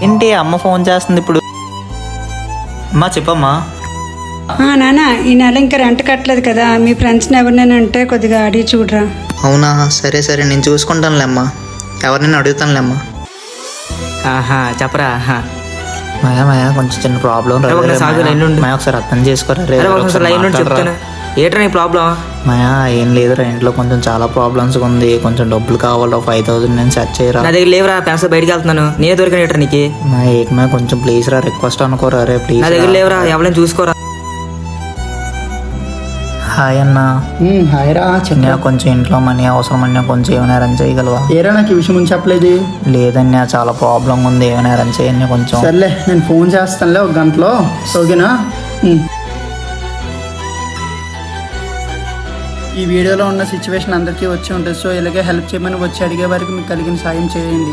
ఏంటి అమ్మ ఫోన్ చేస్తుంది ఇప్పుడు? అమ్మా చెప్పమ్మా. నాన్న, ఈ నెల ఇంకా రెంట్ కట్టలేదు కదా, మీ ఫ్రెండ్స్ని ఎవరినైనా అంటే కొద్దిగా అడిగి చూడరా. అవునా, సరే సరే నేను చూసుకుంటానులేమ్మా, ఎవరినైనా అడుగుతానులేమ్మా. చెప్పరా. మాయా మాయా కొంచెం చిన్న ప్రాబ్లం మాయా, ఒకసారి అర్థం చేసుకోరా రే. చెప్తాను ఏట్రా నీ ప్రాబ్లం? మాయా ఏం లేదురా, ఇంట్లో కొంచెం చాలా ప్రాబ్లమ్స్ ఉంది, కొంచెం డబ్బులు కావాలి, 5,000 నేను సెర్చ్ చేయరా. నా దగ్గర లేవురా, ఫ్రెండ్స్ బయటకు వెళ్తున్నాను, నేనే దొరికిన ఏట్రా నీకు. మా ఏంటి మా కొంచెం ప్లీజ్ రా, రిక్వెస్ట్ అనుకోరా రే ప్లీజ్. నా దగ్గర లేవురా, ఎవరైనా చూసుకోరా. హాయ్ అన్న. హాయ్ రా, చిన్న కొంచెం ఇంట్లో మనీ అవసరం అన్నా, కొంచెం ఏమైనా అరేంజ్ చేయగలవా? ఏరా నాకు ఈ విషయం ముందు చెప్పలేదు. లేదన్నా చాలా ప్రాబ్లం ఉంది, ఏమైనా అరేంజ్ చేయని కొంచెం. సర్లే నేను ఫోన్ చేస్తానులే 1 గంటలో, ఓకేనా? ఈ వీడియోలో ఉన్న సిచ్యువేషన్ అందరికీ వచ్చి ఉంటుంది, సో ఇలాగే హెల్ప్ చేయమని వచ్చి అడిగే వారికి మీకు కలిగిన సాయం చేయండి.